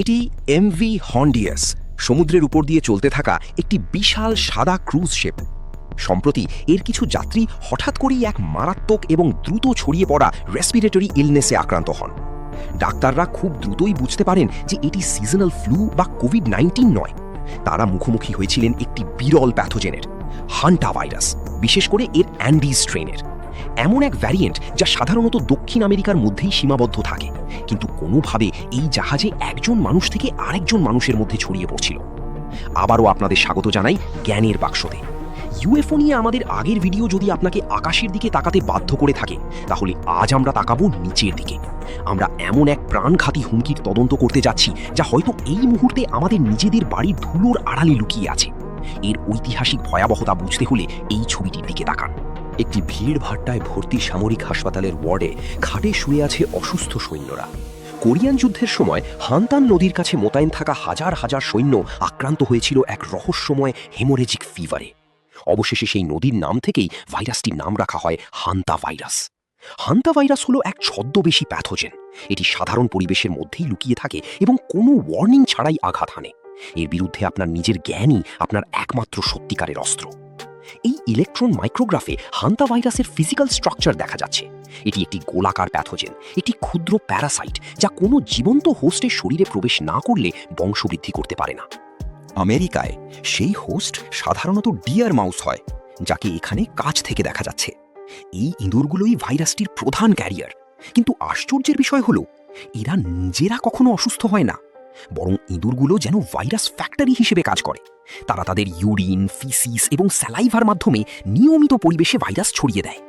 এটি এমভি হন্ডিয়াস, সমুদ্রের উপর দিয়ে চলতে থাকা একটি বিশাল সাদা ক্রুজ শিপ। সম্প্রতি এর কিছু যাত্রী হঠাৎ করেই এক মারাত্মক এবং দ্রুত ছড়িয়ে পড়া রেসপিরেটরি ইলনেসে আক্রান্ত হন। ডাক্তাররা খুব দ্রুতই বুঝতে পারেন যে এটি সিজনাল ফ্লু বা কোভিড-19 নয়। তারা মুখোমুখি হয়েছিলেন একটি বিরল প্যাথোজেনের, হান্টা ভাইরাস, বিশেষ করে এর অ্যান্ডিজ স্ট্রেনের। এমন এক ভ্যারিয়েন্ট যা সাধারণত দক্ষিণ আমেরিকার মধ্যেই সীমাবদ্ধ থাকে, কিন্তু কোনোভাবে এই জাহাজে একজন মানুষ থেকে আরেকজন মানুষের মধ্যে ছড়িয়ে পড়ছিল। আবারও আপনাদের স্বাগত জানাই জ্ঞানের বাক্সতে। ইউএফও নিয়ে আমাদের আগের ভিডিও যদি আপনাকে আকাশের দিকে তাকাতে বাধ্য করে থাকে, তাহলে আজ আমরা তাকাবো নিচের দিকে। আমরা এমন এক প্রাণঘাতী হুমকির তদন্ত করতে যাচ্ছি যা হয়তো এই মুহূর্তে আমাদের নিজেদের বাড়ির ধুলোর আড়ালে লুকিয়ে আছে। এর ঐতিহাসিক ভয়াবহতা বুঝতে হলে এই ছবিটির দিকে তাকান। একটি ভিড় ভাট্টায় ভর্তি সামরিক হাসপাতালের ওয়ার্ডে খাটে শুয়ে আছে অসুস্থ সৈন্যরা। কোরিয়ান যুদ্ধের সময় হান্তান নদীর কাছে মোতায়েন থাকা হাজার হাজার সৈন্য আক্রান্ত হয়েছিল এক রহস্যময় হেমোরেজিক ফিভারে। অবশেষে সেই নদীর নাম থেকেই ভাইরাসটির নাম রাখা হয় হান্তা ভাইরাস। হান্তা ভাইরাস হলো এক ছদ্মবেশী প্যাথোজেন। এটি সাধারণ পরিবেশের মধ্যেই লুকিয়ে থাকে এবং কোনো ওয়ার্নিং ছাড়াই আঘাত হানে। এর বিরুদ্ধে আপনার নিজের জ্ঞানই আপনার একমাত্র সত্যিকারের অস্ত্র। এই ইলেকট্রন মাইক্রোগ্রাফে হান্তা ভাইরাসের ফিজিক্যাল স্ট্রাকচার দেখা যাচ্ছে। এটি একটি গোলাকার প্যাথোজেন, একটি ক্ষুদ্র প্যারাসাইট যা কোনো জীবন্ত হোস্টের শরীরে প্রবেশ না করলে বংশবৃদ্ধি করতে পারে না। আমেরিকায় সেই হোস্ট সাধারণত ডিয়ার মাউস হয়, যাকে এখানে কাছ থেকে দেখা যাচ্ছে। এই ইঁদুরগুলোই ভাইরাসটির প্রধান ক্যারিয়ার। কিন্তু আশ্চর্যের বিষয় হলো, এরা নিজেরা কখনো অসুস্থ হয় না, বরং ইঁদুরগুলো যেন ভাইরাস ফ্যাক্টরি হিসেবে কাজ করে। তারা তাদের ইউরিন, ফিসিস এবং স্যালাইভার মাধ্যমে নিয়মিত পরিবেশে ভাইরাস ছড়িয়ে দেয়।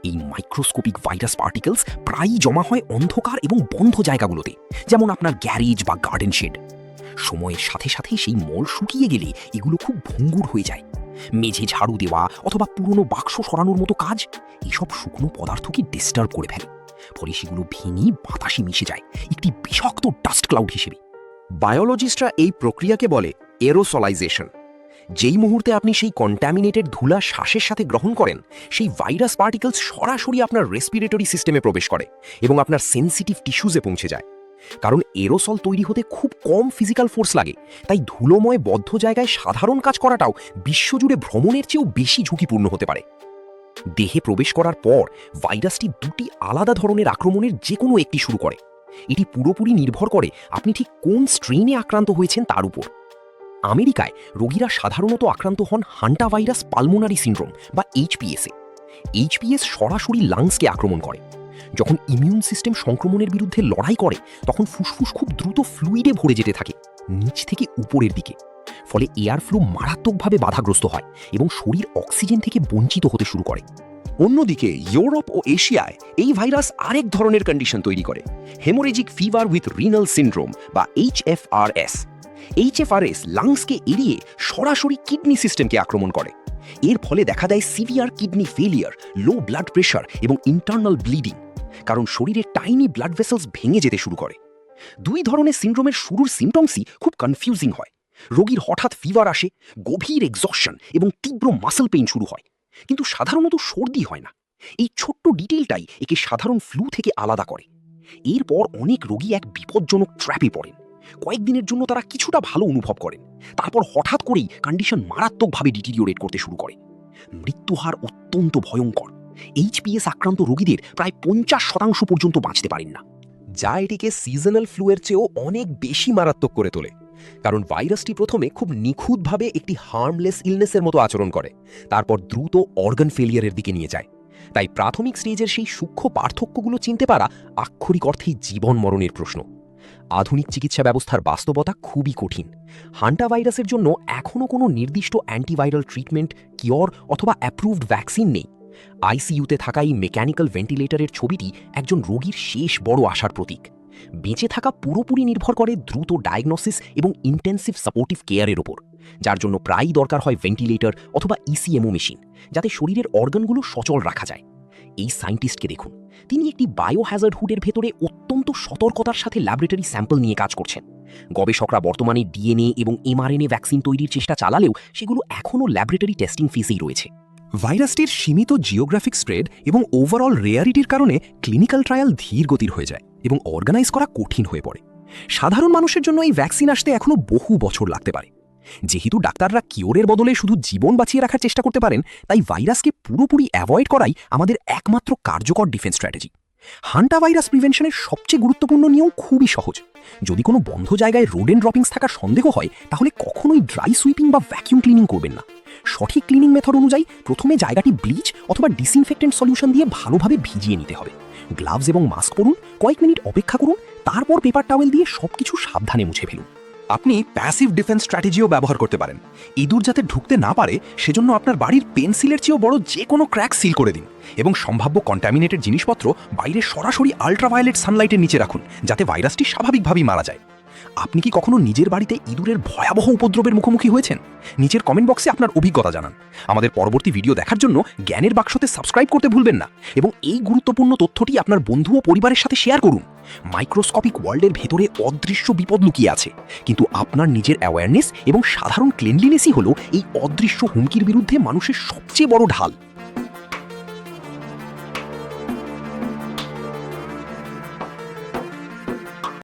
এই মাইক্রোস্কোপিক ভাইরাস পার্টিকেলস প্রায়ই জমা হয় অন্ধকার এবং বন্ধ জায়গাগুলোতে, যেমন আপনার গ্যারেজ বা গার্ডেন শেড। সময়ের সাথে সাথে সেই মল শুকিয়ে গেলে এগুলো খুব ভঙ্গুর হয়ে যায়। মেঝে ঝাড়ু দেওয়া অথবা পুরনো বাক্স সরানোর মতো কাজ এসব শুকনো পদার্থকে ডিস্টার্ব করে ফেলে। ফলে সেগুলো ভেঙে বাতাসে মিশে যায় একটি বিষাক্ত ডাস্ট ক্লাউড হিসেবে। বায়োলজিস্টরা এই প্রক্রিয়াকে বলে এরোসলাইজেশন। যেই মুহূর্তে আপনি সেই কন্ট্যামিনেটেড ধুলা শ্বাসের সাথে গ্রহণ করেন, সেই ভাইরাস পার্টিকেলস সরাসরি আপনার রেসপিরেটরি সিস্টেমে প্রবেশ করে এবং আপনার সেন্সিটিভ টিস্যুজে পৌঁছে যায়। কারণ এরোসল তৈরি হতে খুব কম ফিজিক্যাল ফোর্স লাগে, তাই ধুলোময় বদ্ধ জায়গায় সাধারণ কাজ করাটাও বিশ্বজুড়ে ভ্রমণের চেয়েও বেশি ঝুঁকিপূর্ণ হতে পারে। দেহে প্রবেশ করার পর ভাইরাসটি দুটি আলাদা ধরনের আক্রমণের যে কোনো একটি শুরু করে। এটি পুরোপুরি নির্ভর করে আপনি ঠিক কোন স্ট্রেনে আক্রান্ত হয়েছেন তার উপর। আমেরিকায় রোগীরা সাধারণত আক্রান্ত হন হান্টা ভাইরাস পালমোনারি সিন্ড্রোম বা এইচপিএসে। এইচপিএস সরাসরি লাংসকে আক্রমণ করে। যখন ইমিউন সিস্টেম সংক্রমণের বিরুদ্ধে লড়াই করে, তখন ফুসফুস খুব দ্রুত ফ্লুইডে ভরে যেতে থাকে নিচ থেকে উপরের দিকে। ফলে এয়ার ফ্লো মারাত্মকভাবে বাধাগ্রস্ত হয় এবং শরীর অক্সিজেন থেকে বঞ্চিত হতে শুরু করে। অন্যদিকে ইউরোপ ও এশিয়ায় এই ভাইরাস আরেক ধরনের কন্ডিশন তৈরি করে, haemorrhagic fever with renal syndrome বা এইচএফআরএস। এইচএফআরএস লাংসকে এড়িয়ে সরাসরি কিডনি সিস্টেমকে আক্রমণ করে। এর ফলে দেখা দেয় severe kidney failure, low blood pressure এবং ইন্টারনাল ব্লিডিং, কারণ শরীরের টাইনি ব্লাড ভেসেলস ভেঙে যেতে শুরু করে। দুই ধরনের সিন্ড্রোমের শুরুর সিমটমসই খুব কনফিউজিং হয়। রোগীর হঠাৎ ফিভার আসে, গভীর এক্সস্টন এবং তীব্র মাসল পেইন শুরু হয়, কিন্তু সাধারণত সর্দি হয় না। এই ছোট্ট ডিটেইলটাই একে সাধারণ ফ্লু থেকে আলাদা করে। এরপর অনেক রোগী এক বিপজ্জনক ট্র্যাপে পড়েন। কয়েকদিনের জন্য তারা কিছুটা ভালো অনুভব করেন, তারপর হঠাৎ করেই কন্ডিশন মারাত্মকভাবে ডিটিরিওরেট করতে শুরু করে। মৃত্যুহার অত্যন্ত ভয়ঙ্কর। এইচপিএস আক্রান্ত রোগীদের প্রায় 50% পর্যন্ত বাঁচতে পারেন না, যা এটিকে সিজনাল ফ্লুয়ের চেয়েও অনেক বেশি মারাত্মক করে তোলে। কারণ ভাইরাসটি প্রথমে খুব নিখুঁতভাবে একটি হার্মলেস ইলনেসের মতো আচরণ করে, তারপর দ্রুত অর্গান ফেলিয়ারের দিকে নিয়ে যায়। তাই প্রাথমিক স্টেজের সেই সূক্ষ্ম পার্থক্যগুলো চিনতে পারা আক্ষরিক অর্থেই জীবন মরণের প্রশ্ন। আধুনিক চিকিৎসা ব্যবস্থার বাস্তবতা খুবই কঠিন। হান্টা ভাইরাসের জন্য এখনও কোনো নির্দিষ্ট অ্যান্টিভাইরাল ট্রিটমেন্ট, কিওর অথবা অ্যাপ্রুভড ভ্যাকসিন নেই। আইসিইউতে থাকা এই মেকানিক্যাল ভেন্টিলেটরের ছবিটি একজন রোগীর শেষ বড় আশার প্রতীক। বেঁচে থাকা পুরোপুরি নির্ভর করে দ্রুত ডায়াগনোসিস এবং ইন্টেন্সিভ সাপোর্টিভ কেয়ারের ওপর, যার জন্য প্রায়ই দরকার হয় ভেন্টিলেটর অথবা ইসিএমও মেশিন, যাতে শরীরের অর্গানগুলো সচল রাখা যায়। এই সায়েন্টিস্টকে দেখুন, তিনি একটি বায়োহ্যাজার্ড হুডের ভেতরে অত্যন্ত সতর্কতার সাথে ল্যাবরেটরি স্যাম্পল নিয়ে কাজ করছেন। গবেষকরা বর্তমানে ডিএনএ এবং এমআরএনএ ভ্যাকসিন তৈরির চেষ্টা চালালেও সেগুলো এখনও ল্যাবরেটরি টেস্টিং ফেজেই রয়েছে। ভাইরাসটির সীমিত জিওগ্রাফিক স্প্রেড এবং ওভারঅল রেয়ারিটির কারণে ক্লিনিক্যাল ট্রায়াল ধীর গতির হয়ে যায় এবং অর্গানাইজ করা কঠিন হয়ে পড়ে। সাধারণ মানুষের জন্য এই ভ্যাকসিন আসতে এখনও বহু বছর লাগতে পারে। যেহেতু ডাক্তাররা কিওরের বদলে শুধু জীবন বাঁচিয়ে রাখার চেষ্টা করতে পারেন, তাই ভাইরাসকে পুরোপুরি অ্যাভয়েড করাই আমাদের একমাত্র কার্যকর ডিফেন্স স্ট্র্যাটেজি। হান্টা ভাইরাস প্রিভেনশনের সবচেয়ে গুরুত্বপূর্ণ নিয়ম খুবই সহজ। যদি কোনো বন্ধ জায়গায় রোডেন্ট ড্রপিংস থাকার সন্দেহ হয়, তাহলে কখনোই ড্রাই সুইপিং বা ভ্যাকিউম ক্লিনিং করবেন না। সঠিক ক্লিনিং মেথড অনুযায়ী প্রথমে জায়গাটি ব্লিচ অথবা ডিসইনফেক্টেন্ট সলিউশন দিয়ে ভালোভাবে ভিজিয়ে নিতে হবে। গ্লাভস এবং মাস্ক পরুন, কয়েক মিনিট অপেক্ষা করুন, তারপর পেপার টাওয়েল দিয়ে সবকিছু সাবধানে মুছে ফেলুন। আপনি প্যাসিভ ডিফেন্স স্ট্র্যাটেজিও ব্যবহার করতে পারেন। ইঁদুর যাতে ঢুকতে না পারে সেজন্য আপনার বাড়ির পেন্সিলের চেয়েও বড় যে কোনো ক্র্যাক সিল করে দিন এবং সম্ভাব্য কন্টামিনেটেড জিনিসপত্র বাইরে সরাসরি আল্ট্রাভায়োলেট সানলাইটের নিচে রাখুন, যাতে ভাইরাসটি স্বাভাবিকভাবেই মারা যায়। আপনি কি কখনো নিজের বাড়িতে ইঁদুরের ভয়াবহ উপদ্রবের মুখোমুখি হয়েছেন? নিচের কমেন্ট বক্সে আপনার অভিজ্ঞতা জানান। আমাদের পরবর্তী ভিডিও দেখার জন্য জ্ঞানের বাক্সতে সাবস্ক্রাইব করতে ভুলবেন না এবং এই গুরুত্বপূর্ণ তথ্যটি আপনার বন্ধু ও পরিবারের সাথে শেয়ার করুন। মাইক্রোস্কোপিক ওয়ার্ল্ডের ভেতরে অদৃশ্য বিপদ লুকিয়ে আছে, কিন্তু আপনার নিজের অ্যাওয়ারনেস এবং সাধারণ ক্লিনলিনেসই হলো এই অদৃশ্য হুমকির বিরুদ্ধে মানুষের সবচেয়ে বড় ঢাল।